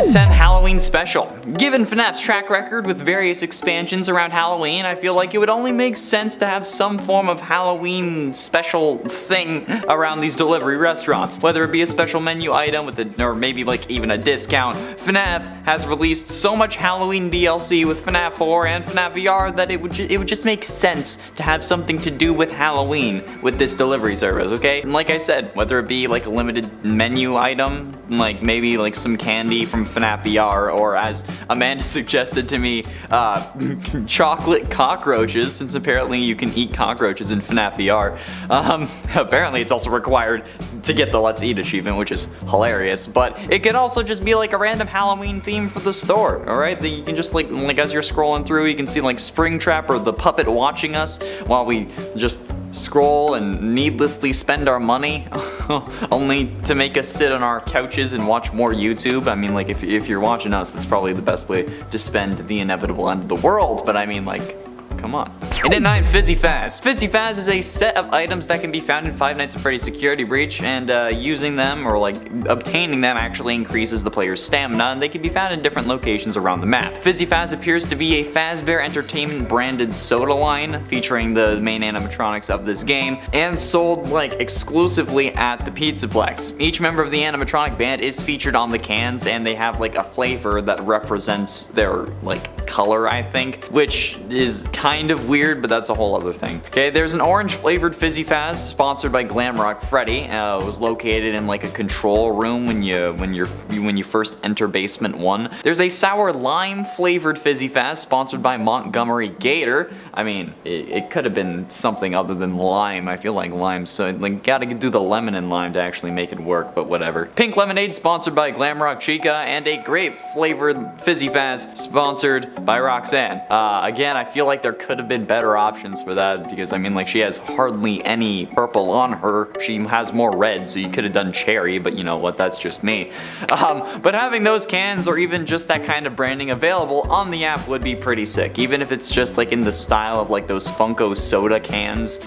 at 10 Halloween Special. Given FNAF's track record with various expansions around Halloween, I feel like it would only make sense to have some form of Halloween special thing around these delivery restaurants. Whether it be a special menu item or maybe like even a discount. FNAF has released so much Halloween DLC with FNAF 4 and FNAF VR that it would just make sense to have something to do with Halloween with this delivery service, okay? And like I said, whether it be like a limited menu item, like maybe like some candy from FNAF VR, or as Amanda suggested to me, chocolate cockroaches, since apparently you can eat cockroaches in FNAF VR. Apparently it's also required to get the Let's Eat achievement, which is hilarious, but it could also just be like a random Halloween theme for the store, alright? That you can just like as you're scrolling through, you can see like Springtrap or the puppet watching us while we just scroll and needlessly spend our money only to make us sit on our couches and watch more YouTube. I mean, like, if you're watching us, that's probably the best way to spend the inevitable end of the world, but I mean, like, come on. And at 9, Fizzy Faz. Fizzy Faz is a set of items that can be found in Five Nights at Freddy's Security Breach, and using them, or like obtaining them, actually increases the player's stamina, and they can be found in different locations around the map. Fizzy Faz appears to be a Fazbear Entertainment branded soda line, featuring the main animatronics of this game, and sold like exclusively at the Pizzaplex. Each member of the animatronic band is featured on the cans, and they have like a flavor that represents their like color, I think, which is kind of weird, but that's a whole other thing. Okay, there's an orange flavored Fizzy Faz sponsored by Glamrock Freddy. It was located in like a control room when you first enter basement 1. There's a sour lime flavored Fizzy Faz sponsored by Montgomery Gator. I mean, it could have been something other than lime. I feel like lime, so like gotta do the lemon and lime to actually make it work, but whatever. Pink lemonade sponsored by Glamrock Chica, and a grape flavored Fizzy Faz sponsored by Roxanne. Again, I feel like there could have been better options for that, because I mean, like, she has hardly any purple on her. She has more red, so you could have done cherry, but you know what, that's just me. But having those cans, or even just that kind of branding available on the app, would be pretty sick, even if it's just like in the style of like those Funko soda cans,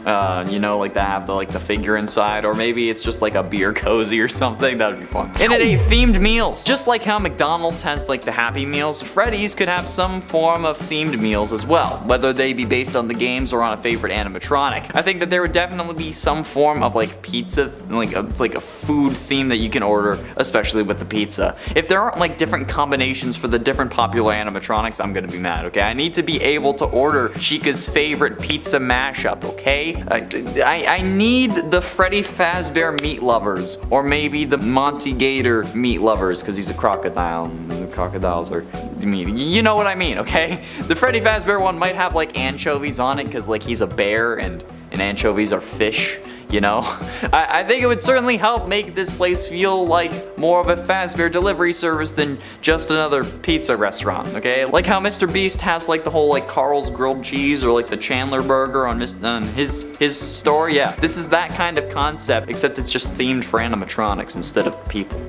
you know, like that have the figure inside, or maybe it's just like a beer cozy or something. That would be fun. And at 8, themed meals. Just like how McDonald's has like the Happy Meals, Freddy's could have some form of themed meals as well, whether they be based on the games or on a favorite animatronic. I think that there would definitely be some form of like pizza, it's like a food theme that you can order, especially with the pizza. If there aren't like different combinations for the different popular animatronics, I'm gonna be mad, okay? I need to be able to order Chica's favorite pizza mashup, okay? I need the Freddy Fazbear meat lovers, or maybe the Monty Gator meat lovers, because he's a crocodile, and the crocodiles are meat. You know what I mean, okay? The Freddy Fazbear one might have like anchovies on it, because like he's a bear and anchovies are fish, you know? I think it would certainly help make this place feel like more of a Fazbear delivery service than just another pizza restaurant, okay? Like how Mr. Beast has like the whole like Carl's grilled cheese, or like the Chandler burger on his store. Yeah, this is that kind of concept, except it's just themed for animatronics instead of people.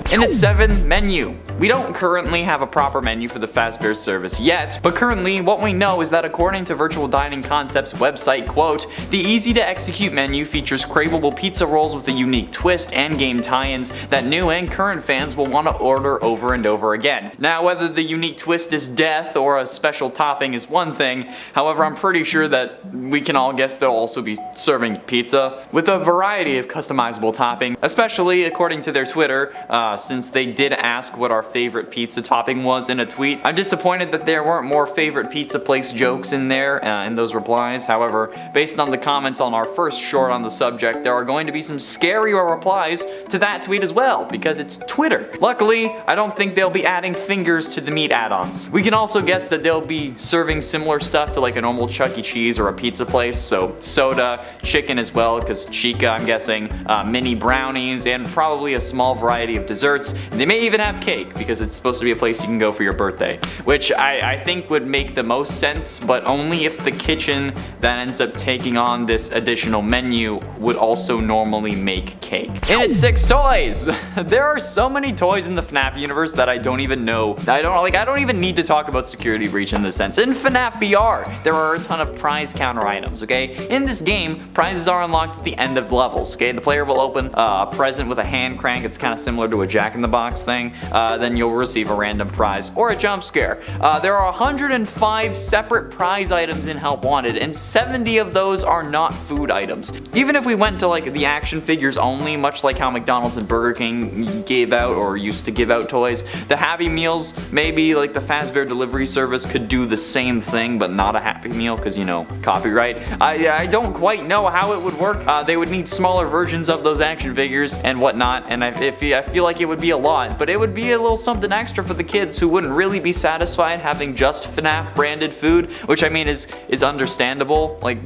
And at 7, menu. We don't currently have a proper menu for the Fazbear service yet, but currently what we know is that according to Virtual Dining Concepts website, quote, the easy to execute menu features craveable pizza rolls with a unique twist and game tie-ins that new and current fans will want to order over and over again. Now, whether the unique twist is death or a special topping is one thing, however, I'm pretty sure that we can all guess they'll also be serving pizza with a variety of customizable topping, especially according to their Twitter, since they did ask what our favorite pizza topping was in a tweet. I'm disappointed that there weren't more favorite pizza place jokes in there in those replies. However, based on the comments on our first short on the subject, there are going to be some scarier replies to that tweet as well, because it's Twitter. Luckily, I don't think they'll be adding fingers to the meat add-ons. We can also guess that they'll be serving similar stuff to like a normal Chuck E. Cheese or a pizza place, so soda, chicken as well, because Chica, I'm guessing, mini brownies, and probably a small variety of desserts. They may even have cake, because it's supposed to be a place you can go for your birthday, which I think would make the most sense, but only if the kitchen that ends up taking on this additional menu would also normally make cake. And at 6, toys! There are so many toys in the FNAF universe that I don't even know. I don't even need to talk about Security Breach in this sense. In FNAF VR, there are a ton of prize counter items, okay? In this game, prizes are unlocked at the end of the levels, okay? The player will open a present with a hand crank. It's kind of similar to a Jack-in-the-Box thing, then you'll receive a random prize or a jump scare. There are 105 separate prize items in Help Wanted, and 70 of those are not food items. Even if we went to like the action figures only, much like how McDonald's and Burger King gave out or used to give out toys, the Happy Meals, maybe like the Fazbear delivery service could do the same thing, but not a Happy Meal, because you know, copyright. I don't quite know how it would work. They would need smaller versions of those action figures and whatnot, and I feel like it would be a lot, but it would be a little something extra for the kids who wouldn't really be satisfied having just FNAF branded food, which I mean is understandable. Like,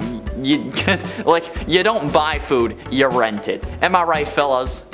you don't buy food, you rent it. Am I right, fellas?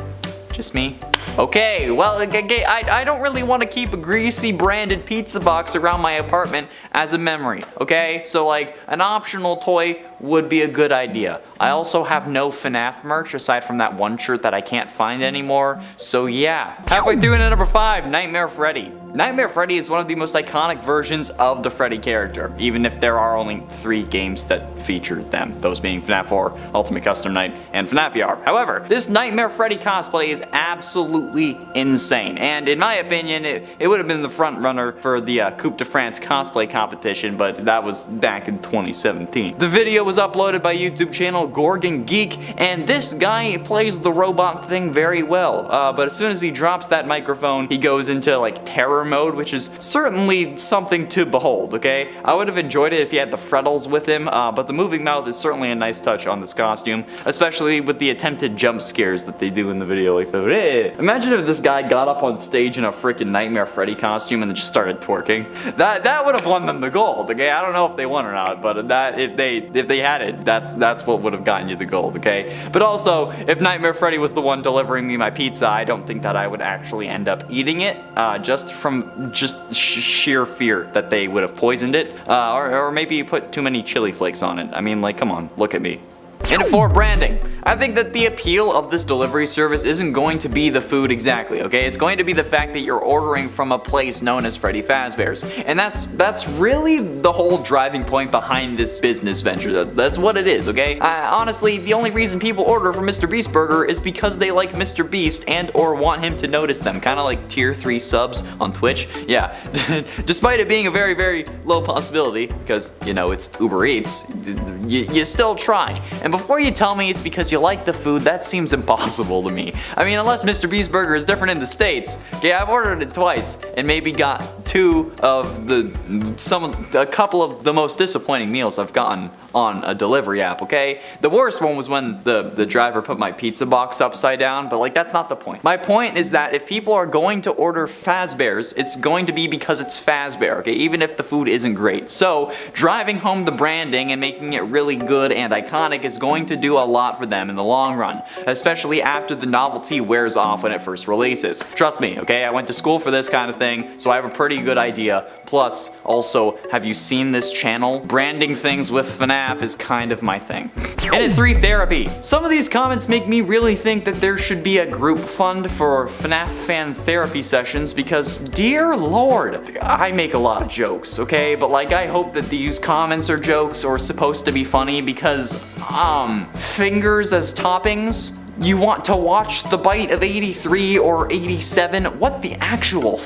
Just me? Okay, well, I don't really want to keep a greasy branded pizza box around my apartment as a memory, okay? So like, an optional toy would be a good idea. I also have no FNAF merch aside from that one shirt that I can't find anymore, so yeah. Halfway through into number 5, Nightmare Freddy. Nightmare Freddy is one of the most iconic versions of the Freddy character, even if there are only 3 games that feature them, those being FNAF 4, Ultimate Custom Night, and FNAF VR. However, this Nightmare Freddy cosplay is absolutely insane, and in my opinion, it would have been the front runner for the Coupe de France cosplay competition, but that was back in 2017. The video was uploaded by YouTube channel Gorgon Geek, and this guy plays the robot thing very well, but as soon as he drops that microphone, he goes into like terror mode, which is certainly something to behold, okay? I would have enjoyed it if he had the frettles with him, but the moving mouth is certainly a nice touch on this costume, especially with the attempted jump scares that they do in the video, like the Imagine if this guy got up on stage in a freaking Nightmare Freddy costume and then just started twerking. That would have won them the gold, okay? I don't know if they won or not, but if they had it, that's what would have gotten you the gold, okay? But also, if Nightmare Freddy was the one delivering me my pizza, I don't think that I would actually end up eating it, just from sheer fear that they would have poisoned it, or maybe you put too many chili flakes on it. I mean, like, come on, look at me. And for branding, I think that the appeal of this delivery service isn't going to be the food exactly, okay? It's going to be the fact that you're ordering from a place known as Freddy Fazbear's. And that's really the whole driving point behind this business venture. That's what it is, okay? Honestly, the only reason people order from Mr. Beast Burger is because they like Mr. Beast and or want him to notice them. Kind of like tier 3 subs on Twitch. Yeah, despite it being a very, very low possibility, because, you know, it's Uber Eats, you still try. And before you tell me it's because you like the food, that seems impossible to me. I mean, unless Mr. Beast Burger is different in the States. Okay, I've ordered it twice and maybe got a couple of the most disappointing meals I've gotten on a delivery app, okay? The worst one was when the driver put my pizza box upside down, but like, that's not the point. My point is that if people are going to order Fazbear's, it's going to be because it's Fazbear, okay? Even if the food isn't great. So, driving home the branding and making it really good and iconic is going to do a lot for them in the long run, especially after the novelty wears off when it first releases. Trust me, okay? I went to school for this kind of thing, so I have a pretty good idea. Plus, also, have you seen this channel? Branding things with FNAF is kind of my thing. And at 3, therapy. Some of these comments make me really think that there should be a group fund for FNAF fan therapy sessions because, dear lord, I make a lot of jokes, okay? But like, I hope that these comments are jokes or supposed to be funny because, fingers as toppings? You want to watch the bite of 83 or 87? What the actual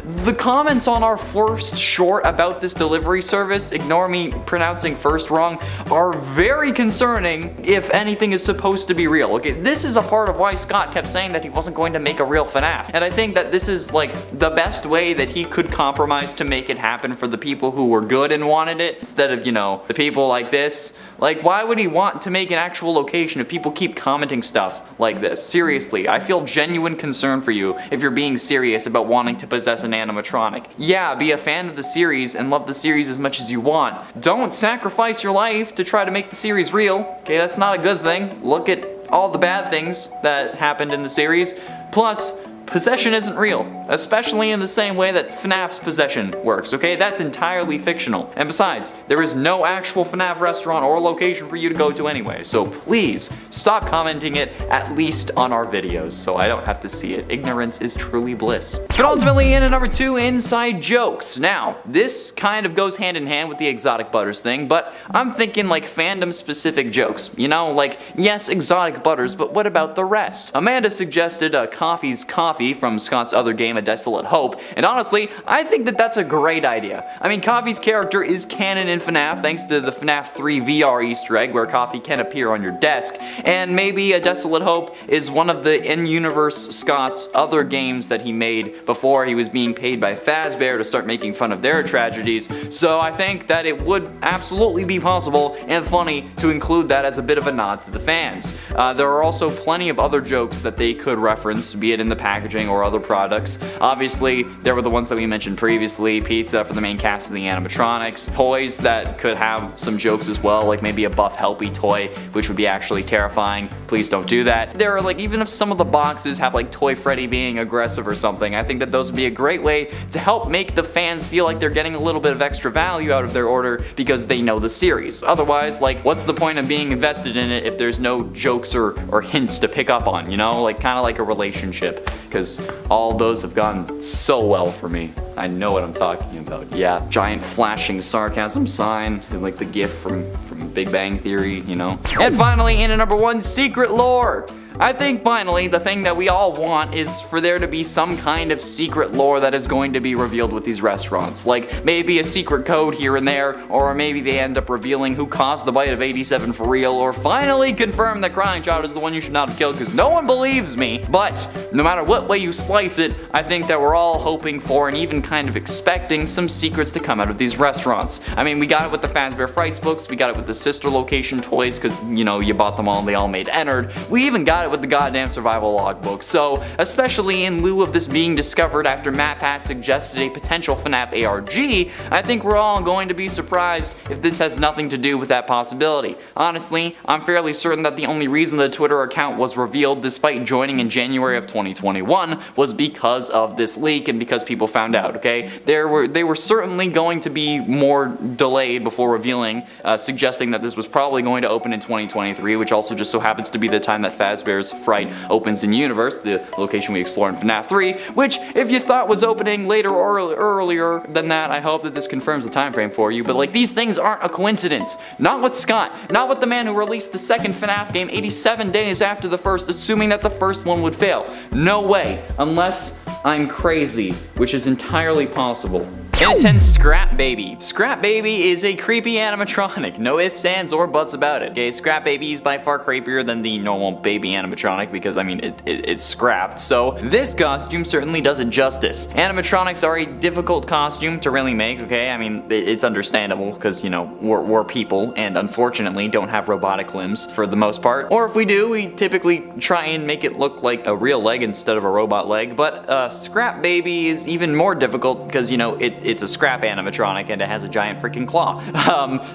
The comments on our first short about this delivery service, ignore me pronouncing first wrong, are very concerning if anything is supposed to be real. Okay, this is a part of why Scott kept saying that he wasn't going to make a real FNAF. And I think that this is like the best way that he could compromise to make it happen for the people who were good and wanted it, instead of, you know, the people like this. Like, why would he want to make an actual location if people keep commenting stuff like this? Seriously, I feel genuine concern for you if you're being serious about wanting to possess an animatronic. Yeah, be a fan of the series and love the series as much as you want. Don't sacrifice your life to try to make the series real. Okay, that's not a good thing. Look at all the bad things that happened in the series. Plus, possession isn't real, especially in the same way that FNAF's possession works, okay? That's entirely fictional. And besides, there is no actual FNAF restaurant or location for you to go to anyway, so please stop commenting it, at least on our videos, so I don't have to see it. Ignorance is truly bliss. But ultimately, in at number 2, inside jokes. Now, this kind of goes hand in hand with the Exotic Butters thing, but I'm thinking like fandom-specific jokes. You know, like, yes, Exotic Butters, but what about the rest? Amanda suggested Coffee's Coffee Coffee from Scott's other game, A Desolate Hope, and honestly, I think that that's a great idea. I mean, Coffee's character is canon in FNAF thanks to the FNAF 3 VR Easter egg where Coffee can appear on your desk, and maybe A Desolate Hope is one of the in-universe Scott's other games that he made before he was being paid by Fazbear to start making fun of their tragedies, so I think that it would absolutely be possible and funny to include that as a bit of a nod to the fans. There are also plenty of other jokes that they could reference, be it in the packaging or other products. Obviously, there were the ones that we mentioned previously, pizza for the main cast of the animatronics, toys that could have some jokes as well, like maybe a Buff Helpy toy, which would be actually terrifying. Please don't do that. There are like, even if some of the boxes have like Toy Freddy being aggressive or something, I think that those would be a great way to help make the fans feel like they're getting a little bit of extra value out of their order because they know the series. Otherwise, like, what's the point of being invested in it if there's no jokes or hints to pick up on, you know? Like, kind of like a relationship, because all those have gone so well for me. I know what I'm talking about. Yeah, giant flashing sarcasm sign, like the gif from Big Bang Theory, you know? And finally, in at number 1, secret lore. I think finally the thing that we all want is for there to be some kind of secret lore that is going to be revealed with these restaurants. Like maybe a secret code here and there, or maybe they end up revealing who caused the bite of 87 for real, or finally confirm that Crying Child is the one you should not have killed because no one believes me. But no matter what way you slice it, I think that we're all hoping for and even kind of expecting some secrets to come out of these restaurants. I mean, we got it with the Fazbear Frights books, we got it with the sister location toys because, you know, you bought them all and they all made Ennard. We even got it with the goddamn survival logbook. So, especially in lieu of this being discovered after MatPat suggested a potential FNAF ARG, I think we're all going to be surprised if this has nothing to do with that possibility. Honestly, I'm fairly certain that the only reason the Twitter account was revealed despite joining in January of 2021 was because of this leak and because people found out, okay? They were certainly going to be more delayed before revealing, suggesting that this was probably going to open in 2023, which also just so happens to be the time that Fazbear's Fright opens in Universe, the location we explore in FNAF 3, which if you thought was opening later or earlier than that, I hope that this confirms the time frame for you, but like these things aren't a coincidence. Not with Scott, not with the man who released the second FNAF game 87 days after the first, assuming that the first one would fail. No way, unless I'm crazy, which is entirely possible. In at 10, Scrap Baby. Scrap Baby is a creepy animatronic, no ifs, ands, or buts about it. Okay, Scrap Baby is by far creepier than the normal baby animatronic because, I mean, it's scrapped, so this costume certainly does it justice. Animatronics are a difficult costume to really make, okay? I mean, it's understandable because, you know, we're people and unfortunately don't have robotic limbs for the most part. Or if we do, we typically try and make it look like a real leg instead of a robot leg, but Scrap Baby is even more difficult because, you know, it's a scrap animatronic and it has a giant freaking claw.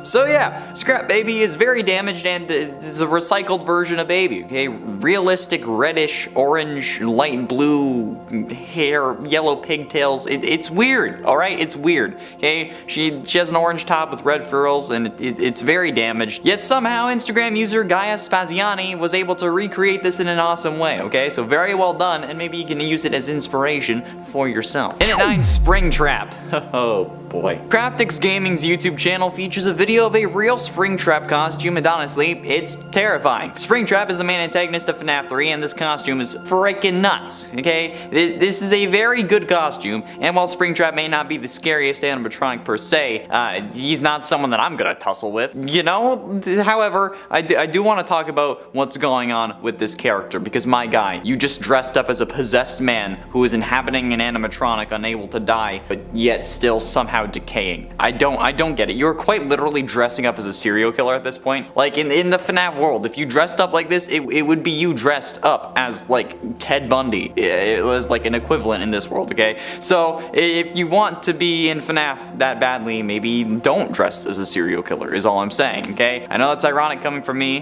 So yeah, Scrap Baby is very damaged and it's a recycled version of Baby, okay? Realistic reddish, orange, light blue hair, yellow pigtails. It's weird, alright? It's weird, okay? She has an orange top with red furls and it's very damaged. Yet somehow Instagram user Gaia Spaziani was able to recreate this in an awesome way, okay? So very well done, and maybe you can use it as inspiration for yourself. In at 9, Springtrap. Oh boy. Craftix Gaming's YouTube channel features a video of a real Springtrap costume, and honestly, it's terrifying. Springtrap is the main antagonist of FNAF 3, and this costume is freaking nuts, okay? This is a very good costume, and while Springtrap may not be the scariest animatronic per se, he's not someone that I'm gonna tussle with, you know? However, I do want to talk about what's going on with this character, because my guy, you just dressed up as a possessed man who is inhabiting an animatronic unable to die, but yet still somehow decaying. I don't get it. You're quite literally dressing up as a serial killer at this point. Like in the FNAF world, if you dressed up like this, it would be you dressed up as like Ted Bundy. It was like an equivalent in this world, okay? So if you want to be in FNAF that badly, maybe don't dress as a serial killer is all I'm saying, okay? I know that's ironic coming from me,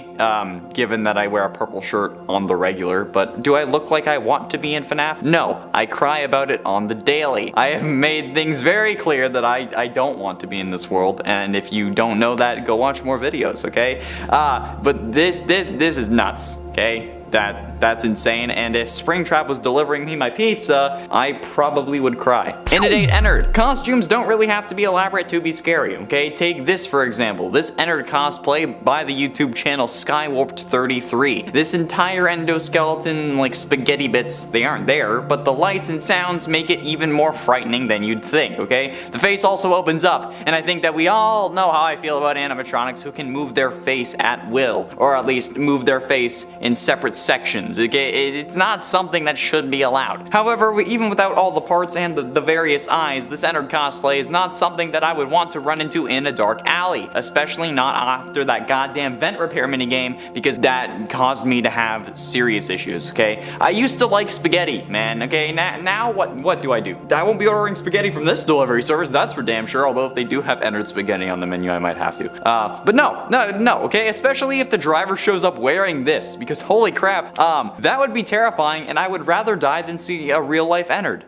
given that I wear a purple shirt on the regular, but do I look like I want to be in FNAF? No, I cry about it on the daily. I have made things very clear that I don't want to be in this world, and if you don't know that, go watch more videos, okay? But this is nuts, okay? That That's insane, and if Springtrap was delivering me my pizza, I probably would cry. In at 8, Ennard. Costumes don't really have to be elaborate to be scary, okay? Take this for example. This Ennard cosplay by the YouTube channel Skywarped33. This entire endoskeleton, like spaghetti bits, they aren't there, but the lights and sounds make it even more frightening than you'd think, okay? The face also opens up, and I think that we all know how I feel about animatronics who can move their face at will, or at least move their face in separate sections, okay? It's not something that should be allowed. However, even without all the parts and the various eyes, this Ennard cosplay is not something that I would want to run into in a dark alley, especially not after that goddamn vent repair minigame, because that caused me to have serious issues, okay? I used to like spaghetti, man, okay? Now what do? I won't be ordering spaghetti from this delivery service, that's for damn sure, although if they do have Ennard spaghetti on the menu, I might have to. But no, okay? Especially if the driver shows up wearing this, because holy crap, that would be terrifying, and I would rather die than see a real-life Ennard.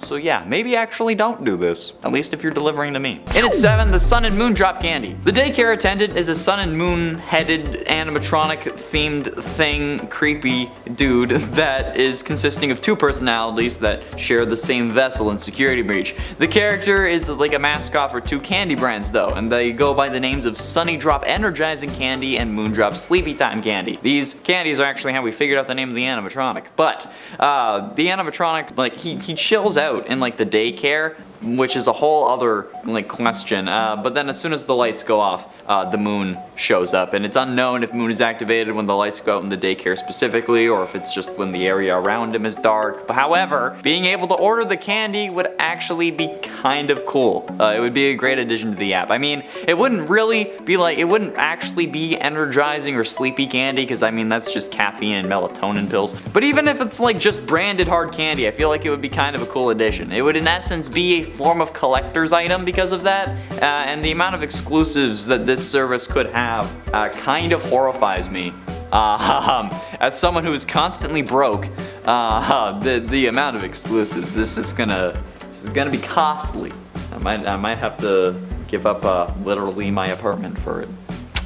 So yeah, maybe actually don't do this, at least if you're delivering to me. In at 7, the Sun and Moon Drop Candy. The daycare attendant is a sun and moon headed animatronic themed thing, creepy dude that is consisting of 2 personalities that share the same vessel and security breach. The character is like a mascot for 2 candy brands though, and they go by the names of Sunny Drop Energizing Candy and Moon Drop Sleepy Time Candy. These candies are actually how we figured out the name of the animatronic, but the animatronic, like he chills out in like the daycare, which is a whole other like question, but then as soon as the lights go off, the moon shows up, and it's unknown if moon is activated when the lights go out in the daycare specifically, or if it's just when the area around him is dark. But however, being able to order the candy would actually be kind of cool. It would be a great addition to the app. I mean, it wouldn't really be like, it wouldn't actually be energizing or sleepy candy, because I mean that's just caffeine and melatonin pills. But even if it's like just branded hard candy, I feel like it would be kind of a cool addition. It would in essence be a form of collector's item because of that, and the amount of exclusives that this service could have kind of horrifies me. As someone who is constantly broke, the amount of exclusives, this is gonna be costly. I might have to give up literally my apartment for it.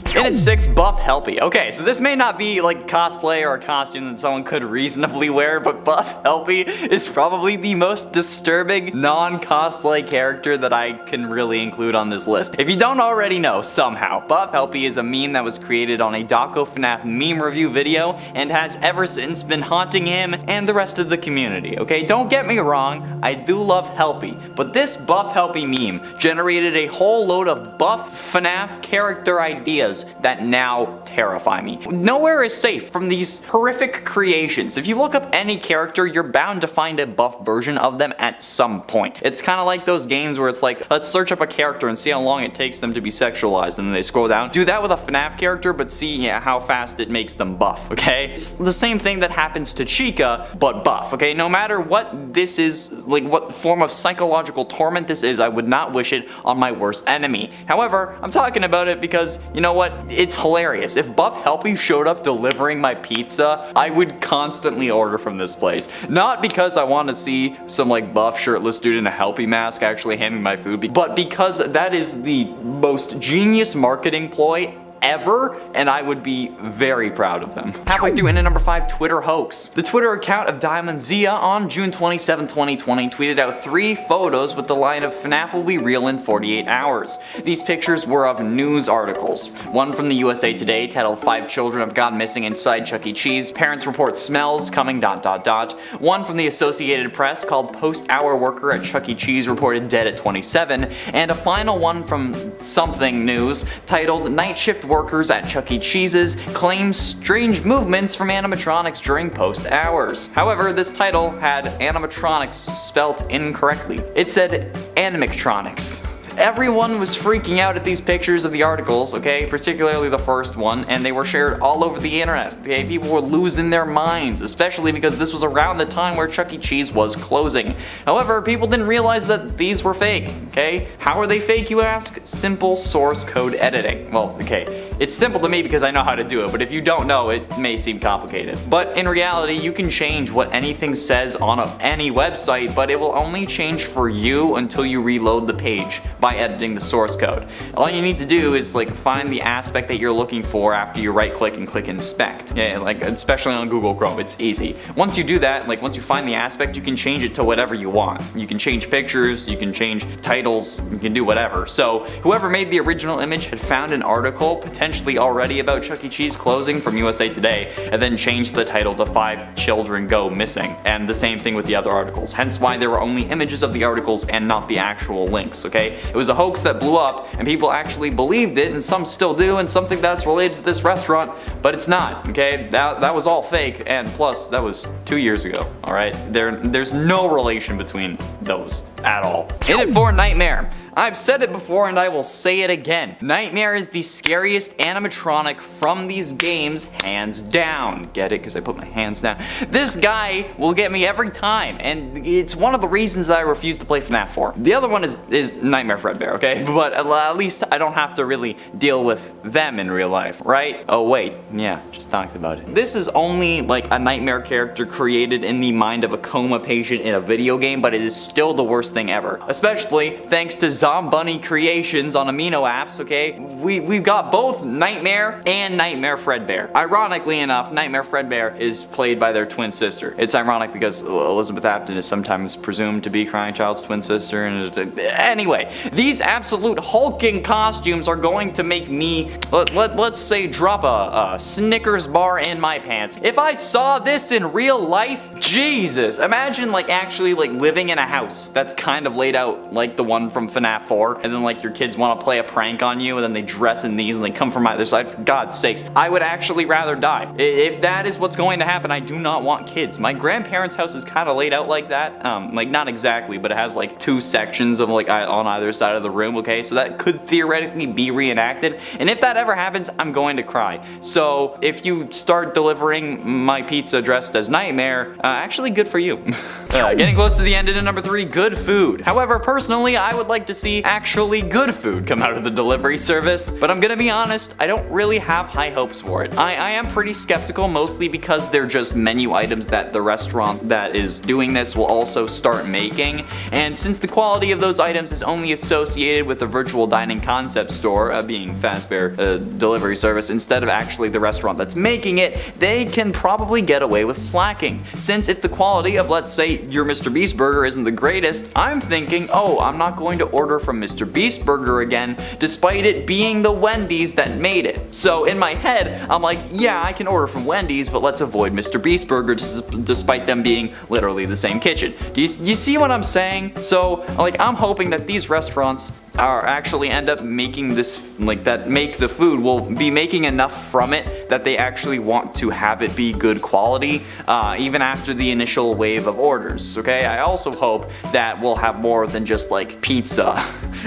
In at 6, Buff Helpy. Okay, so this may not be like cosplay or a costume that someone could reasonably wear, but Buff Helpy is probably the most disturbing non-cosplay character that I can really include on this list. If you don't already know, somehow, Buff Helpy is a meme that was created on a Daco FNAF meme review video and has ever since been haunting him and the rest of the community, okay? Don't get me wrong, I do love Helpy, but this Buff Helpy meme generated a whole load of buff FNAF character ideas that now terrify me. Nowhere is safe from these horrific creations. If you look up any character, you're bound to find a buff version of them at some point. It's kind of like those games where it's like, let's search up a character and see how long it takes them to be sexualized, and then they scroll down. Do that with a FNAF character, but see how fast it makes them buff, okay? It's the same thing that happens to Chica, but buff, okay? No matter what this is, like what form of psychological torment this is, I would not wish it on my worst enemy. However, I'm talking about it because, you know what? It's hilarious. If Buff Helpy showed up delivering my pizza, I would constantly order from this place. Not because I want to see some like buff shirtless dude in a Helpy mask actually hand me my food, but because that is the most genius marketing ploy ever, and I would be very proud of them. Halfway through, in at number 5, Twitter hoax. The Twitter account of Diamond Zia on June 27, 2020 tweeted out 3 photos with the line of FNAF will be real in 48 hours. These pictures were of news articles. One from the USA Today titled 5 children have gone missing inside Chuck E. Cheese. Parents report smells coming ... One from the Associated Press called post-hour worker at Chuck E. Cheese reported dead at 27. And a final one from Something News titled night shift workers at Chuck E. Cheese's claim strange movements from animatronics during post hours. However, this title had animatronics spelt incorrectly. It said animatronics. Everyone was freaking out at these pictures of the articles, okay, particularly the first one, and they were shared all over the internet, okay? People were losing their minds, especially because this was around the time where Chuck E. Cheese was closing. However, people didn't realize that these were fake, okay? How are they fake, you ask? Simple source code editing. Well, okay, It's simple to me because I know how to do it, but if you don't know, it may seem complicated. But in reality, you can change what anything says on any website, but it will only change for you until you reload the page by editing the source code. All you need to do is like find the aspect that you're looking for after you right click and click inspect. Yeah, like especially on Google Chrome, it's easy. Once you do that, like once you find the aspect, you can change it to whatever you want. You can change pictures, you can change titles, you can do whatever. So whoever made the original image had found an article potentially already about Chuck E. Cheese closing from USA Today and then changed the title to 5 children go missing. And the same thing with the other articles, hence why there were only images of the articles and not the actual links, okay? It was a hoax that blew up and people actually believed it, and some still do, and something that's related to this restaurant, but it's not, okay? That was all fake, and plus that was 2 years ago, alright? There's no relation between those at all. In it for Nightmare. I've said it before and I will say it again. Nightmare is the scariest animatronic from these games, hands down. Get it? Because I put my hands down. This guy will get me every time, and it's one of the reasons that I refuse to play FNAF 4. The other one is Nightmare Fredbear, okay? But at least I don't have to really deal with them in real life, right? Oh wait, yeah, just talked about it. This is only like a nightmare character created in the mind of a coma patient in a video game, but it is still the worst thing ever. Especially thanks to Zombunny Creations on Amino Apps, okay? We've got both Nightmare and Nightmare Fredbear. Ironically enough, Nightmare Fredbear is played by their twin sister. It's ironic because Elizabeth Apton is sometimes presumed to be Crying Child's twin sister, and anyway, these absolute hulking costumes are going to make me, let's say, drop a Snickers bar in my pants. If I saw this in real life, Jesus, imagine like actually like living in a house that's kind of laid out like the one from FNAF 4, and then like your kids want to play a prank on you and then they dress in these and they come from either side. For God's sakes, I would actually rather die. If that is what's going to happen, I do not want kids. My grandparents' house is kind of laid out like that. Like not exactly, but it has like 2 sections of like on either side of the room, okay? So that could theoretically be reenacted, and if that ever happens, I'm going to cry. So if you start delivering my pizza dressed as Nightmare, actually good for you. Getting close to the end in number 3, good food. However, personally, I would like to see actually good food come out of the delivery service, but I'm gonna be honest, I don't really have high hopes for it. I am pretty skeptical, mostly because they're just menu items that the restaurant that is doing this will also start making, and since the quality of those items is only associated with the virtual dining concept store, being Fazbear delivery service, instead of actually the restaurant that's making it, they can probably get away with slacking. Since if the quality of, let's say, your Mr. Beast burger isn't the greatest, I'm thinking, oh, I'm not going to order from Mr. Beast Burger again, despite it being the Wendy's that made it. So in my head, I'm like, yeah, I can order from Wendy's, but let's avoid Mr. Beast Burger despite them being literally the same kitchen. Do you see what I'm saying? So like, I'm hoping that these restaurants are actually end up making this, like that make the food will be making enough from it that they actually want to have it be good quality, even after the initial wave of orders, okay? I also hope that we'll have more than just like pizza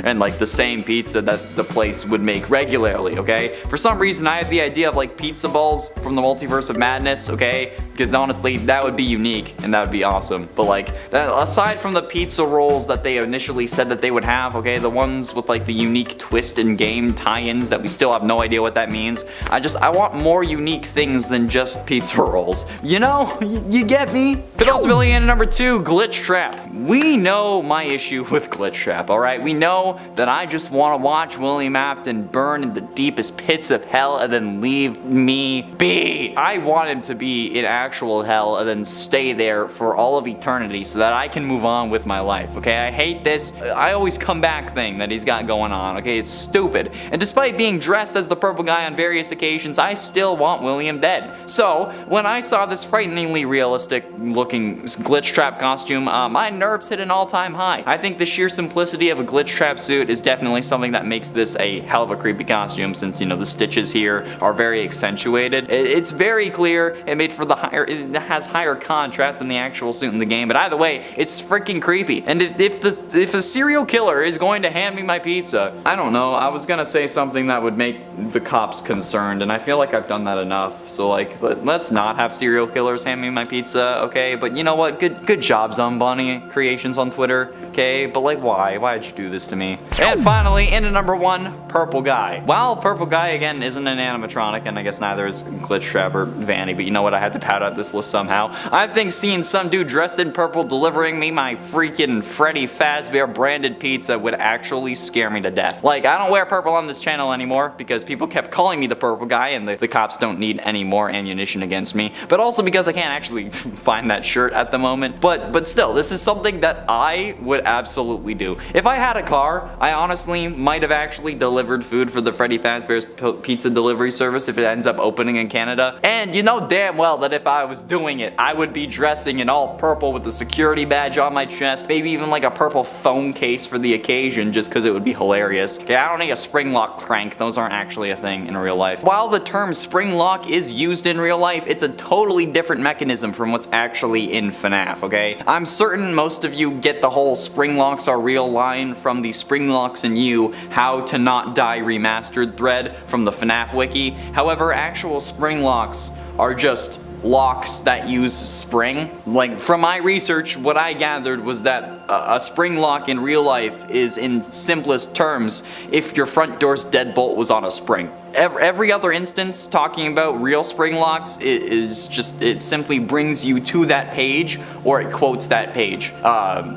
and like the same pizza that the place would make regularly, okay? For some reason I have the idea of like pizza balls from the Multiverse of Madness, okay? Because honestly, that would be unique and that would be awesome. But like, that, aside from the pizza rolls that they initially said that they would have, okay, the ones with like the unique twist and game tie-ins that we still have no idea what that means. I want more unique things than just pizza rolls. You know, you get me? But ultimately in number 2, Glitch Trap. We know my issue with Glitch Trap, alright? We know that I just want to watch William Afton burn in the deepest pits of hell and then leave me be. I want him to be in actual hell and then stay there for all of eternity so that I can move on with my life, okay? I hate this I always come back thing that he's got going on, okay? It's stupid. And despite being dressed as the purple guy on various occasions, I still want William dead. So, when I saw this frighteningly realistic looking Glitch Trap costume, my nerves hit an all-time high. I think the sheer simplicity of a Glitch Trap suit is definitely something that makes this a hell of a creepy costume, since, you know, the stitches here are very accentuated. It's very clear, it has higher contrast than the actual suit in the game, but either way, it's freaking creepy. And if a serial killer is going to hand me my pizza, I don't know, I was gonna say something that would make the cops concerned, and I feel like I've done that enough, so like, let's not have serial killers hand me my pizza, okay? But you know what, good job, Zombunny Creations on Twitter, okay? But like, why'd you do this to me? to me. And finally, in at number 1, Purple Guy. While Purple Guy, again, isn't an animatronic, and I guess neither is Glitchtrap or Vanny, but you know what, I had to pad out this list somehow. I think seeing some dude dressed in purple delivering me my freaking Freddy Fazbear branded pizza would actually scare me to death. Like, I don't wear purple on this channel anymore because people kept calling me the Purple Guy, and the cops don't need any more ammunition against me, but also because I can't actually find that shirt at the moment. But still, this is something that I would absolutely do. If I had a car, I honestly might have actually delivered food for the Freddy Fazbear's pizza delivery service if it ends up opening in Canada. And you know damn well that if I was doing it, I would be dressing in all purple with a security badge on my chest, maybe even like a purple phone case for the occasion, just because it would be hilarious. Okay, I don't need a spring lock crank. Those aren't actually a thing in real life. While the term spring lock is used in real life, it's a totally different mechanism from what's actually in FNAF, okay? I'm certain most of you get the whole spring locks are real line from the Spring Locks and You How to Not Die Remastered thread from the FNAF wiki. However, actual spring locks are just locks that use spring. Like, from my research, what I gathered was that a spring lock in real life is, in simplest terms, if your front door's deadbolt was on a spring. Every other instance talking about real spring locks is just, it simply brings you to that page, or it quotes that page.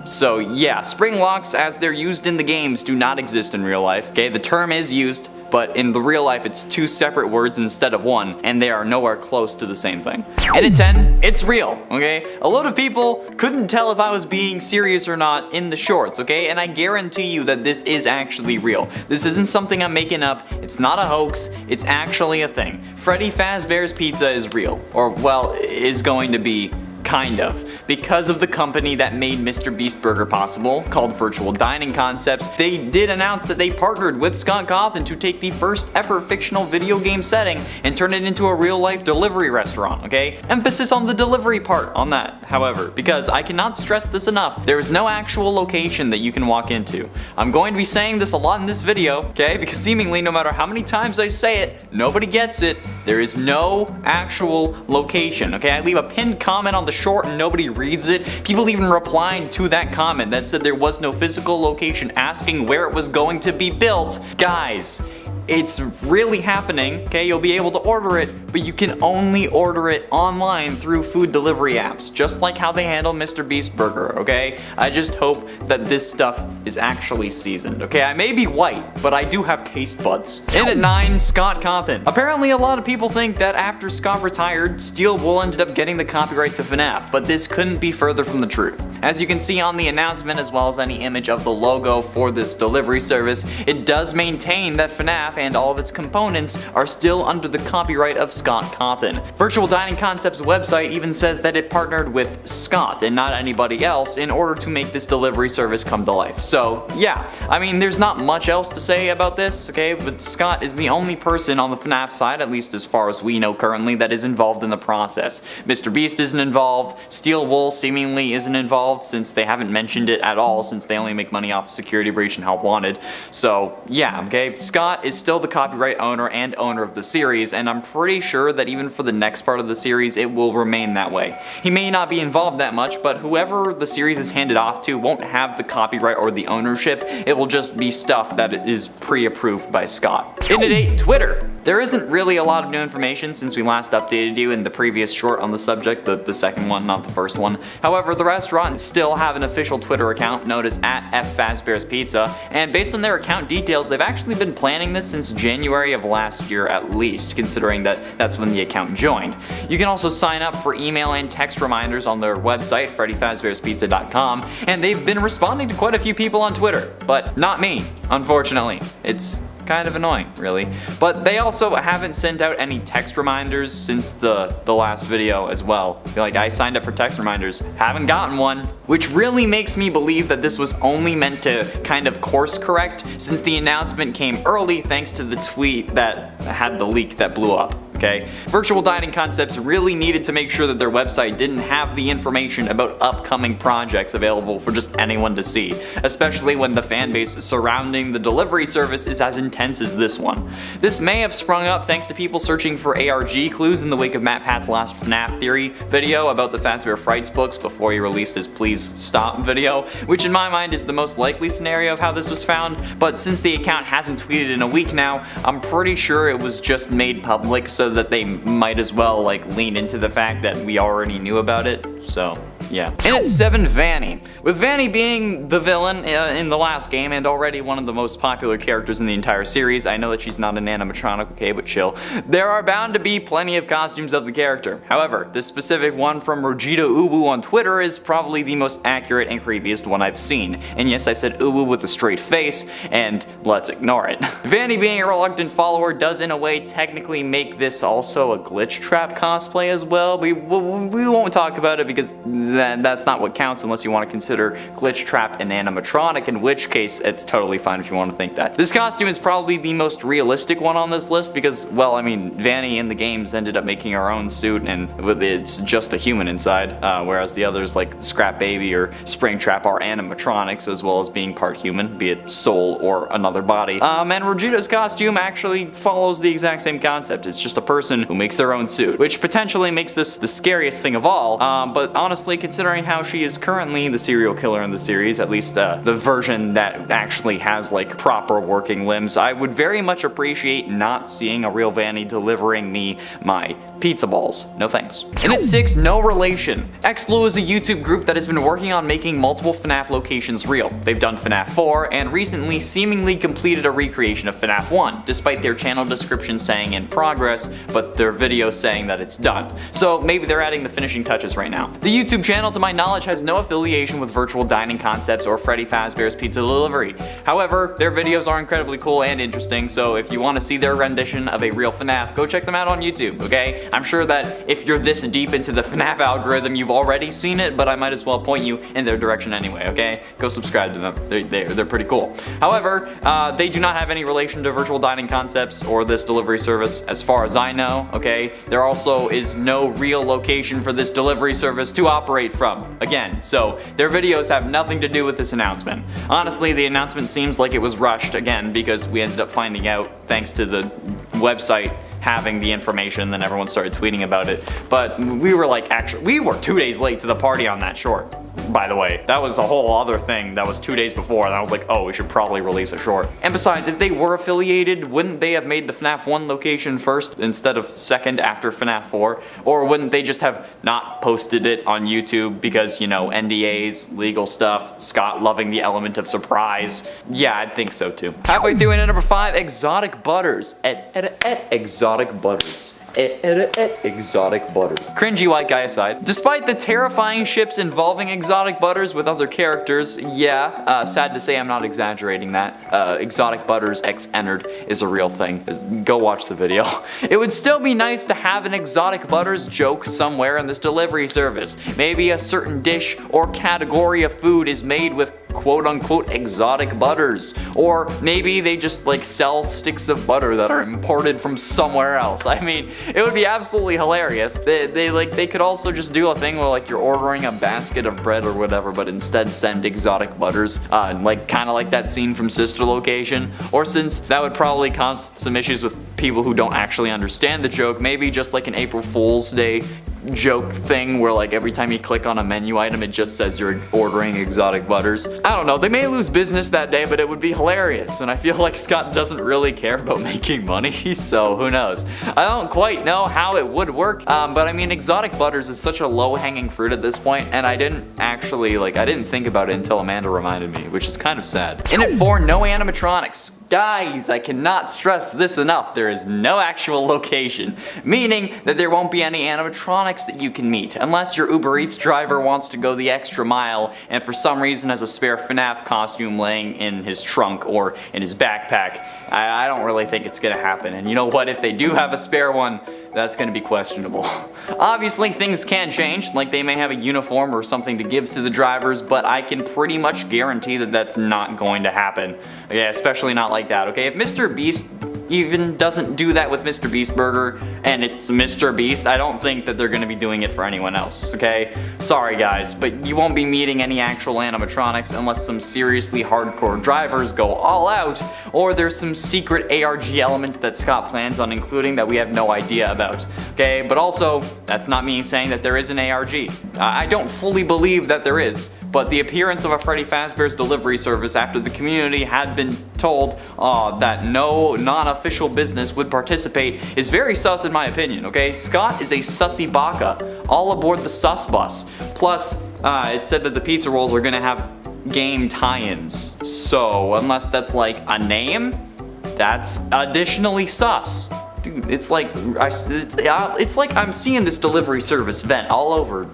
So yeah, spring locks as they're used in the games do not exist in real life. Okay, the term is used, but in the real life it's 2 separate words instead of 1, and they are nowhere close to the same thing. And at 10, it's real, okay? A lot of people couldn't tell if I was being serious or not in the shorts, okay? And I guarantee you that this is actually real. This isn't something I'm making up, it's not a hoax, it's actually a thing. Freddy Fazbear's Pizza is real, or well, is going to be. Kind of. Because of the company that made Mr. Beast Burger possible, called Virtual Dining Concepts, they did announce that they partnered with Scott Cawthon to take the first ever fictional video game setting and turn it into a real life delivery restaurant, okay? Emphasis on the delivery part on that, however, because I cannot stress this enough, there is no actual location that you can walk into. I'm going to be saying this a lot in this video, okay? Because seemingly no matter how many times I say it, nobody gets it. There is no actual location, okay? I leave a pinned comment on the short and nobody reads it. People even replied to that comment that said there was no physical location, asking where it was going to be built. Guys, it's really happening, okay? You'll be able to order it, but you can only order it online through food delivery apps, just like how they handle Mr. Beast Burger, okay? I just hope that this stuff is actually seasoned, okay? I may be white, but I do have taste buds. In at 9, Scott Cawthon. Apparently a lot of people think that after Scott retired, Steel Wool ended up getting the copyright to FNAF, but this couldn't be further from the truth. As you can see on the announcement, as well as any image of the logo for this delivery service, it does maintain that FNAF and all of its components are still under the copyright of Scott Cawthon. Virtual Dining Concepts website even says that it partnered with Scott and not anybody else in order to make this delivery service come to life. So yeah, I mean, there's not much else to say about this, okay, but Scott is the only person on the FNAF side, at least as far as we know currently, that is involved in the process. Mr. Beast isn't involved, Steel Wool seemingly isn't involved since they haven't mentioned it at all, since they only make money off of Security Breach and Help Wanted. So yeah, okay, Scott is still the copyright owner and owner of the series, and I'm pretty sure that even for the next part of the series it will remain that way. He may not be involved that much, but whoever the series is handed off to won't have the copyright or the ownership. It will just be stuff that is pre-approved by Scott. In at 8, Twitter. There isn't really a lot of new information since we last updated you in the previous short on the subject, the second one, not the first one. However, the restaurant still have an official Twitter account known as @FFazbear's Pizza, and based on their account details, they've actually been planning this since January of last year at least, considering that that's when the account joined. You can also sign up for email and text reminders on their website, freddyfazbearspizza.com, and they've been responding to quite a few people on Twitter, but not me, unfortunately. It's kind of annoying, really. But they also haven't sent out any text reminders since the last video as well. Like, I signed up for text reminders, haven't gotten one, which really makes me believe that this was only meant to kind of course correct since the announcement came early thanks to the tweet that had the leak that blew up. okay? Virtual Dining Concepts really needed to make sure that their website didn't have the information about upcoming projects available for just anyone to see, especially when the fanbase surrounding the delivery service is as intense as this one. This may have sprung up thanks to people searching for ARG clues in the wake of Matt Pat's last FNAF theory video about the Fazbear Frights books before he released his Please Stop video, which in my mind is the most likely scenario of how this was found, but since the account hasn't tweeted in a week now, I'm pretty sure it was just made public so that they might as well like lean into the fact that we already knew about it, so yeah. And at 7, Vanny. With Vanny being the villain in the last game and already one of the most popular characters in the entire series, I know that she's not an animatronic, okay, but chill. There are bound to be plenty of costumes of the character. However, this specific one from Rojita Uwu on Twitter is probably the most accurate and creepiest one I've seen. And yes, I said Uwu with a straight face, and let's ignore it. Vanny being a reluctant follower does in a way technically make this also a glitch trap cosplay as well. We won't talk about it because that's not what counts unless you want to consider glitch trap an animatronic, in which case it's totally fine if you want to think that. This costume is probably the most realistic one on this list because, well, I mean, Vanny in the games ended up making her own suit and it's just a human inside, whereas the others like Scrap Baby or Springtrap are animatronics as well as being part human, be it soul or another body. And Rojita's costume actually follows the exact same concept. It's just a person who makes their own suit, which potentially makes this the scariest thing of all, but honestly, considering how she is currently the serial killer in the series, at least the version that actually has like proper working limbs, I would very much appreciate not seeing a real Vanny delivering me my pizza balls. No thanks. And at 6, No Relation. XBlue is a YouTube group that has been working on making multiple FNAF locations real. They've done FNAF 4 and recently seemingly completed a recreation of FNAF 1, despite their channel description saying in progress, but their video saying that it's done. So maybe they're adding the finishing touches right now. The YouTube channel, to my knowledge, has no affiliation with Virtual Dining Concepts or Freddy Fazbear's Pizza Delivery. However, their videos are incredibly cool and interesting, so if you want to see their rendition of a real FNAF, go check them out on YouTube, okay? I'm sure that if you're this deep into the FNAF algorithm, you've already seen it, but I might as well point you in their direction anyway, okay? Go subscribe to them. They're pretty cool. However, they do not have any relation to Virtual Dining Concepts or this delivery service as far as I know, okay? There also is no real location for this delivery service to operate from, again, so their videos have nothing to do with this announcement. Honestly, the announcement seems like it was rushed, again, because we ended up finding out thanks to the website having the information, then everyone started tweeting about it, but we were like, actually, we were 2 days late to the party on that short. By the way, that was a whole other thing that was 2 days before, and I was like, oh, we should probably release a short. And besides, if they were affiliated, wouldn't they have made the FNAF 1 location first instead of second after FNAF 4? Or wouldn't they just have not posted it on YouTube because, you know, NDAs, legal stuff, Scott loving the element of surprise? Yeah, I'd think so too. Halfway through in at number 5, Exotic Butters. Exotic Butters. Exotic Butters. Cringy white guy aside, despite the terrifying ships involving Exotic Butters with other characters, yeah, sad to say I'm not exaggerating that. Exotic Butters X Ennard is a real thing. Go watch the video. It would still be nice to have an Exotic Butters joke somewhere in this delivery service. Maybe a certain dish or category of food is made with quote-unquote exotic butters, or maybe they just like sell sticks of butter that are imported from somewhere else. I mean, it would be absolutely hilarious. They could also just do a thing where like you're ordering a basket of bread or whatever, but instead send exotic butters, like kind of like that scene from Sister Location. Or since that would probably cause some issues with people who don't actually understand the joke, maybe just like an April Fool's Day joke thing where like every time you click on a menu item it just says you're ordering exotic butters. I don't know, they may lose business that day, but it would be hilarious, and I feel like Scott doesn't really care about making money, so who knows. I don't quite know how it would work, but I mean, exotic butters is such a low-hanging fruit at this point, and I didn't think about it until Amanda reminded me, which is kind of sad. In at 4, No Animatronics. Guys, I cannot stress this enough, there is no actual location, meaning that there won't be any animatronics that you can meet, unless your Uber Eats driver wants to go the extra mile and for some reason has a spare FNAF costume laying in his trunk or in his backpack. I don't really think it's gonna happen, and you know what, if they do have a spare one, that's gonna be questionable. Obviously things can change, like they may have a uniform or something to give to the drivers, but I can pretty much guarantee that that's not going to happen. Okay, especially not like that, okay? If Mr. Beast even doesn't do that with Mr. Beast Burger, and it's Mr. Beast, I don't think that they're gonna be doing it for anyone else, okay? Sorry guys, but you won't be meeting any actual animatronics unless some seriously hardcore drivers go all out, or there's some secret ARG element that Scott plans on including that we have no idea about, okay? But also, that's not me saying that there is an ARG. I don't fully believe that there is, but the appearance of a Freddy Fazbear's delivery service after the community had been told that no non-official business would participate is very sus in my opinion, okay? Scott is a sussy baka, all aboard the sus bus. Plus, it said that the pizza rolls are gonna have game tie-ins. So, unless that's like a name, that's additionally sus. Dude, it's like I'm seeing this delivery service vent all over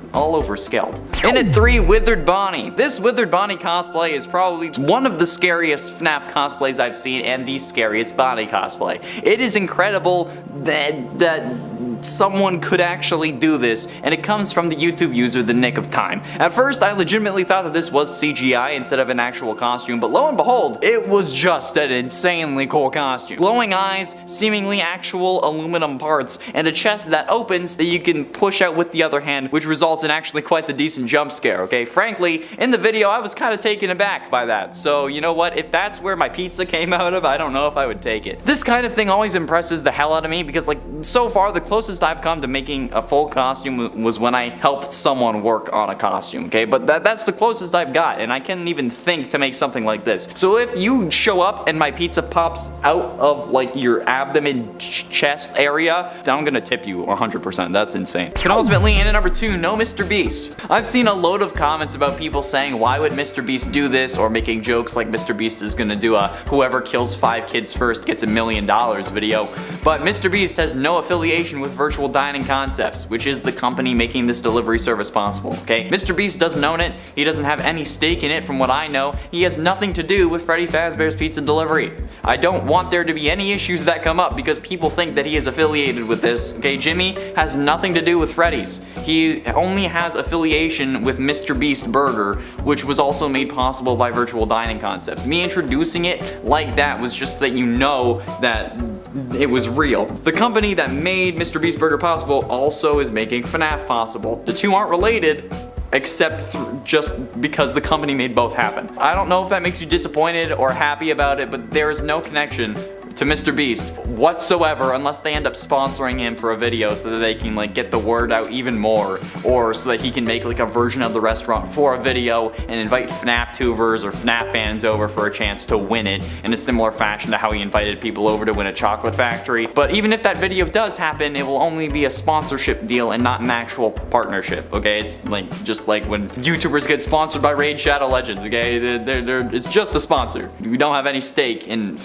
Skeld. In at 3, Withered Bonnie. This Withered Bonnie cosplay is probably one of the scariest FNAF cosplays I've seen and the scariest Bonnie cosplay. It is incredible that someone could actually do this, and it comes from the YouTube user The Nick of Time. At first, I legitimately thought that this was CGI instead of an actual costume, but lo and behold, it was just an insanely cool costume. Glowing eyes, seemingly actual aluminum parts, and a chest that opens that you can push out with the other hand, which results in actually quite the decent jump scare, okay? Frankly, in the video, I was kind of taken aback by that, so you know what? If that's where my pizza came out of, I don't know if I would take it. This kind of thing always impresses the hell out of me because, like, so far, the closest I've come to making a full costume was when I helped someone work on a costume, okay? But that's the closest I've got, and I can't even think to make something like this. So if you show up and my pizza pops out of like your abdomen chest area, I'm gonna tip you 100%. That's insane. And ultimately, in at number 2, no Mr. Beast. I've seen a load of comments about people saying, why would Mr. Beast do this, or making jokes like Mr. Beast is gonna do a whoever kills 5 kids first gets $1 million video. But Mr. Beast has no affiliation with Virtual Dining Concepts, which is the company making this delivery service possible, okay? Mr. Beast doesn't own it, he doesn't have any stake in it from what I know, he has nothing to do with Freddy Fazbear's Pizza Delivery. I don't want there to be any issues that come up because people think that he is affiliated with this, okay? Jimmy has nothing to do with Freddy's. He only has affiliation with Mr. Beast Burger, which was also made possible by Virtual Dining Concepts. Me introducing it like that was just that you know that it was real. The company that made Mr. Beast Burger possible also is making FNAF possible. The two aren't related, except just because the company made both happen. I don't know if that makes you disappointed or happy about it, but there is no connection to Mr. Beast whatsoever unless they end up sponsoring him for a video so that they can like get the word out even more, or so that he can make like a version of the restaurant for a video and invite FNAF tubers or FNAF fans over for a chance to win it in a similar fashion to how he invited people over to win a chocolate factory. But even if that video does happen, it will only be a sponsorship deal and not an actual partnership, okay? It's like just like when YouTubers get sponsored by Raid Shadow Legends, okay? It's just the sponsor. We don't have any stake in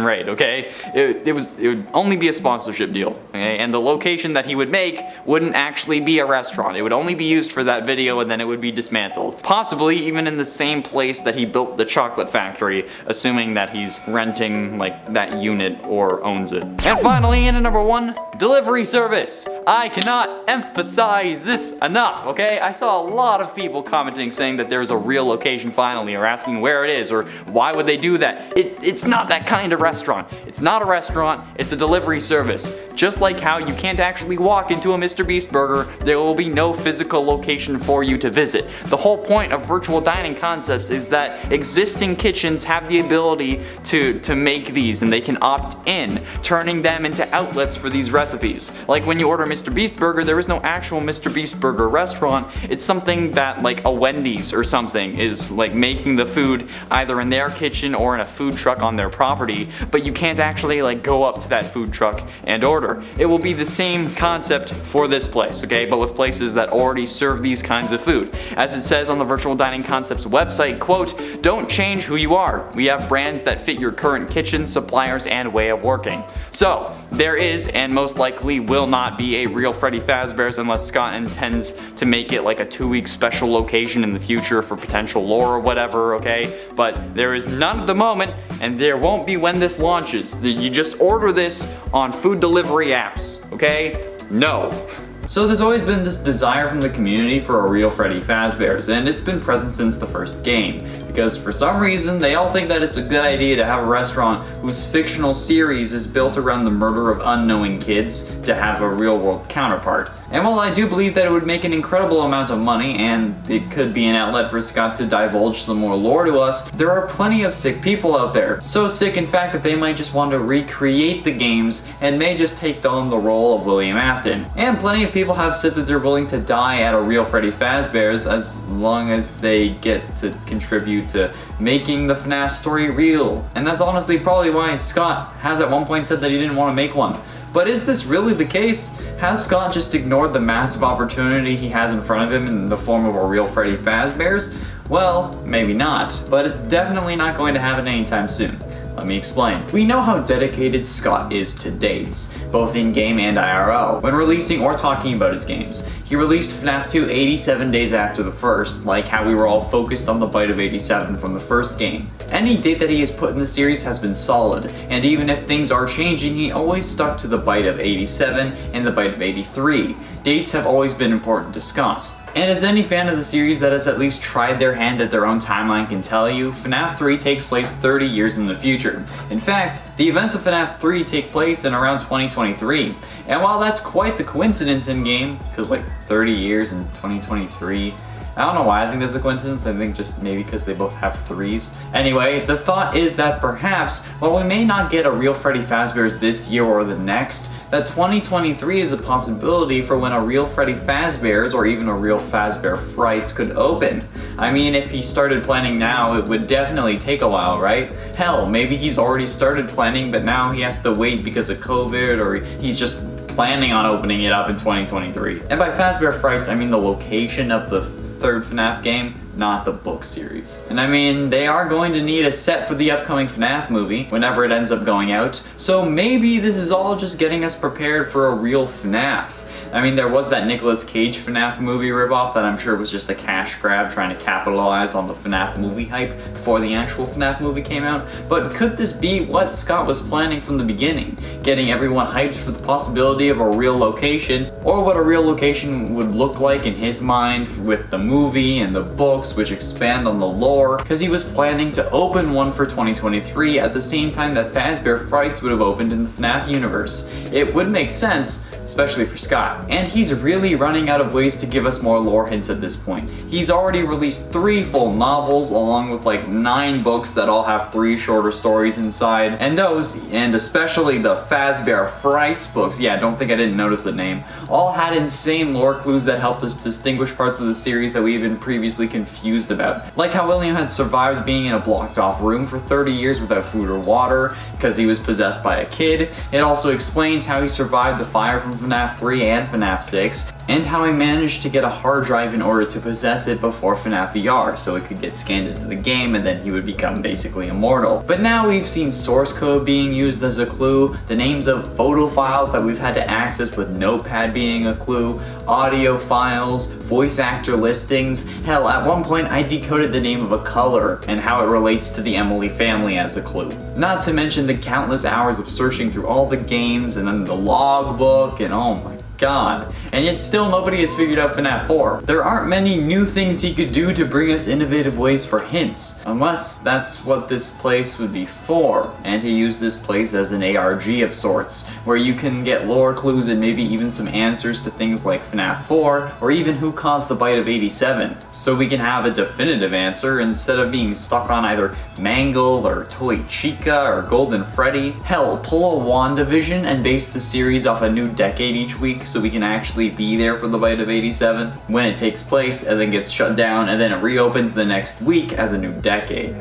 Raid, okay? It would only be a sponsorship deal, okay? And the location that he would make wouldn't actually be a restaurant. It would only be used for that video and then it would be dismantled. Possibly even in the same place that he built the chocolate factory, assuming that he's renting like that unit or owns it. And finally, in at number 1, delivery service. I cannot emphasize this enough, okay? I saw a lot of people commenting saying that there's a real location finally, or asking where it is, or why would they do that? It's not that kind of restaurant. It's not a restaurant, it's a delivery service. Just like how you can't actually walk into a Mr. Beast Burger, there will be no physical location for you to visit. The whole point of Virtual Dining Concepts is that existing kitchens have the ability to make these, and they can opt in, turning them into outlets for these recipes. Like when you order Mr. Beast Burger, there is no actual Mr. Beast Burger restaurant. It's something that like a Wendy's or something is like making the food either in their kitchen or in a food truck on their property, but you can't actually like go up to that food truck and order. It will be the same concept for this place, okay, but with places that already serve these kinds of food. As it says on the Virtual Dining Concepts website, quote, "Don't change who you are. We have brands that fit your current kitchen, suppliers, and way of working." So, there is, and most likely will not be, a real Freddy Fazbear's unless Scott intends to make it like a 2-week special location in the future for potential lore or whatever, okay? But there is none at the moment, and there won't be when this launches. You just order this on food delivery apps, okay? No. So there's always been this desire from the community for a real Freddy Fazbear's, and it's been present since the first game. The because for some reason they all think that it's a good idea to have a restaurant whose fictional series is built around the murder of unknowing kids to have a real world counterpart. And while I do believe that it would make an incredible amount of money and it could be an outlet for Scott to divulge some more lore to us, there are plenty of sick people out there. So sick in fact that they might just want to recreate the games and may just take on the role of William Afton. And plenty of people have said that they're willing to die at a real Freddy Fazbear's as long as they get to contribute to making the FNAF story real. And that's honestly probably why Scott has at one point said that he didn't want to make one. But is this really the case? Has Scott just ignored the massive opportunity he has in front of him in the form of a real Freddy Fazbear's? Well, maybe not, but it's definitely not going to happen anytime soon. Let me explain. We know how dedicated Scott is to dates, both in-game and IRL, when releasing or talking about his games. He released FNAF 2 87 days after the first, like how we were all focused on the bite of 87 from the first game. Any date that he has put in the series has been solid, and even if things are changing, he always stuck to the bite of 87 and the bite of 83. Dates have always been important to Scott. And as any fan of the series that has at least tried their hand at their own timeline can tell you, FNAF 3 takes place 30 years in the future. In fact, the events of FNAF 3 take place in around 2023. And while that's quite the coincidence in-game, because like 30 years in 2023, I don't know why I think there's a coincidence. I think just maybe because they both have 3s. Anyway, the thought is that perhaps, while we may not get a real Freddy Fazbear's this year or the next, that 2023 is a possibility for when a real Freddy Fazbear's or even a real Fazbear Frights could open. I mean, if he started planning now, it would definitely take a while, right? Hell, maybe he's already started planning, but now he has to wait because of COVID, or he's just planning on opening it up in 2023. And by Fazbear Frights, I mean the location of the third FNAF game, not the book series. And I mean, they are going to need a set for the upcoming FNAF movie, whenever it ends up going out, so maybe this is all just getting us prepared for a real FNAF. I mean, there was that Nicolas Cage FNAF movie ripoff that I'm sure was just a cash grab trying to capitalize on the FNAF movie hype before the actual FNAF movie came out. But could this be what Scott was planning from the beginning? Getting everyone hyped for the possibility of a real location, or what a real location would look like in his mind with the movie and the books which expand on the lore, because he was planning to open one for 2023 at the same time that Fazbear Frights would have opened in the FNAF universe. It would make sense, especially for Scott. And he's really running out of ways to give us more lore hints at this point. He's already released 3 full novels along with like 9 books that all have 3 shorter stories inside. And those, and especially the Fazbear Frights books, yeah, don't think I didn't notice the name, all had insane lore clues that helped us distinguish parts of the series that we've been previously confused about. Like how William had survived being in a blocked off room for 30 years without food or water because he was possessed by a kid. It also explains how he survived the fire from FNAF 3 and FNAF 6, and how he managed to get a hard drive in order to possess it before FNAF VR so it could get scanned into the game and then he would become basically immortal. But now we've seen source code being used as a clue, the names of photo files that we've had to access with Notepad being a clue, audio files, voice actor listings. Hell, at one point I decoded the name of a color and how it relates to the Emily family as a clue. Not to mention the countless hours of searching through all the games and then the logbook and oh my god. And yet still nobody has figured out FNAF 4. There aren't many new things he could do to bring us innovative ways for hints, unless that's what this place would be for. And he used this place as an ARG of sorts, where you can get lore clues and maybe even some answers to things like FNAF 4, or even who caused the bite of 87. So we can have a definitive answer instead of being stuck on either Mangle or Toy Chica or Golden Freddy. Hell, pull a WandaVision and base the series off a new decade each week so we can actually be there for the bite of 87 when it takes place and then gets shut down and then it reopens the next week as a new decade.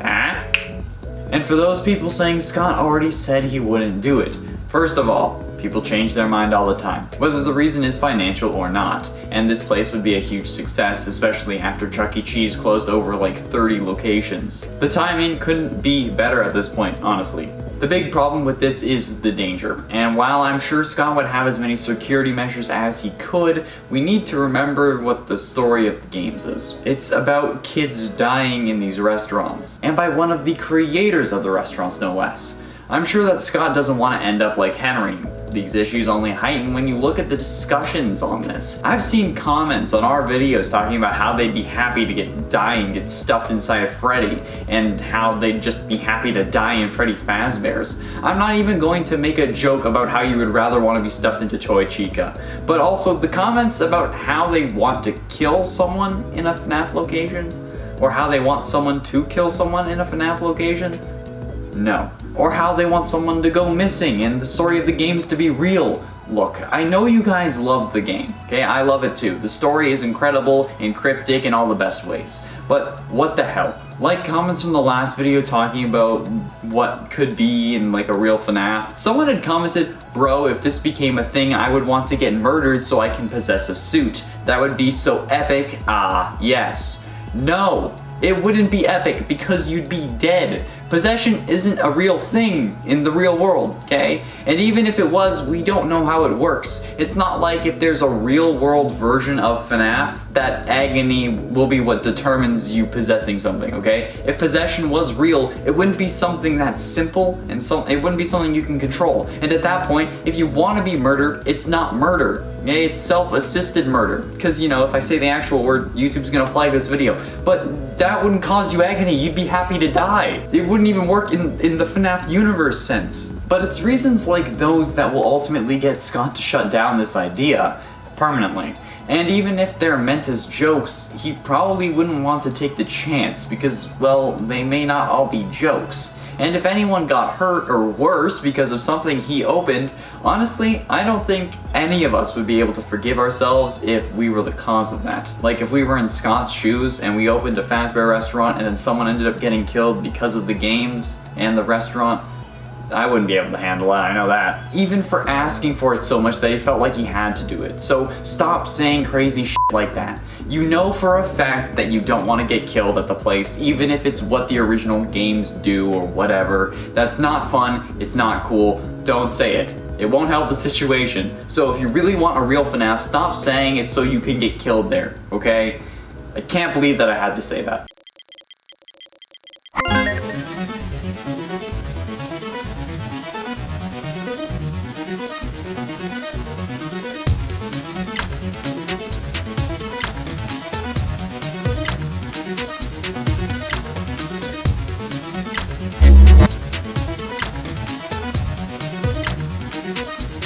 And for those people saying Scott already said he wouldn't do it, first of all, people change their mind all the time, whether the reason is financial or not, and this place would be a huge success, especially after Chuck E. Cheese closed over like 30 locations. The timing couldn't be better at this point, honestly. The big problem with this is the danger, and while I'm sure Scott would have as many security measures as he could, we need to remember what the story of the games is. It's about kids dying in these restaurants, and by one of the creators of the restaurants no less. I'm sure that Scott doesn't want to end up like Henry, these issues only heighten when you look at the discussions on this. I've seen comments on our videos talking about how they'd be happy to die and get stuffed inside of Freddy, and how they'd just be happy to die in Freddy Fazbear's. I'm not even going to make a joke about how you would rather want to be stuffed into Toy Chica, but also the comments about how they want to kill someone in a FNAF location, or how they want someone to kill someone in a FNAF location. No. Or how they want someone to go missing and the story of the games to be real. Look, I know you guys love the game, okay? I love it too. The story is incredible and cryptic in all the best ways. But what the hell? Like comments from the last video talking about what could be in like a real FNAF. Someone had commented, bro, if this became a thing, I would want to get murdered so I can possess a suit. That would be so epic. Ah, yes. No, it wouldn't be epic because you'd be dead. Possession isn't a real thing in the real world, okay? And even if it was, we don't know how it works. It's not like if there's a real world version of FNAF, that agony will be what determines you possessing something, okay? If possession was real, it wouldn't be something that simple, and it wouldn't be something you can control. And at that point, if you want to be murdered, it's not murder. Okay? It's self-assisted murder. Because, you know, if I say the actual word, YouTube's gonna flag this video. But that wouldn't cause you agony. You'd be happy to die. It wouldn't even work in the FNAF universe sense. But it's reasons like those that will ultimately get Scott to shut down this idea permanently. And even if they're meant as jokes, he probably wouldn't want to take the chance because, well, they may not all be jokes. And if anyone got hurt or worse because of something he opened, honestly, I don't think any of us would be able to forgive ourselves if we were the cause of that. Like if we were in Scott's shoes and we opened a Fazbear restaurant and then someone ended up getting killed because of the games and the restaurant, I wouldn't be able to handle it, I know that. Even for asking for it so much that he felt like he had to do it. So stop saying crazy shit like that. You know for a fact that you don't want to get killed at the place, even if it's what the original games do or whatever. That's not fun, it's not cool, don't say it. It won't help the situation. So if you really want a real FNAF, stop saying it so you can get killed there, okay? I can't believe that I had to say that.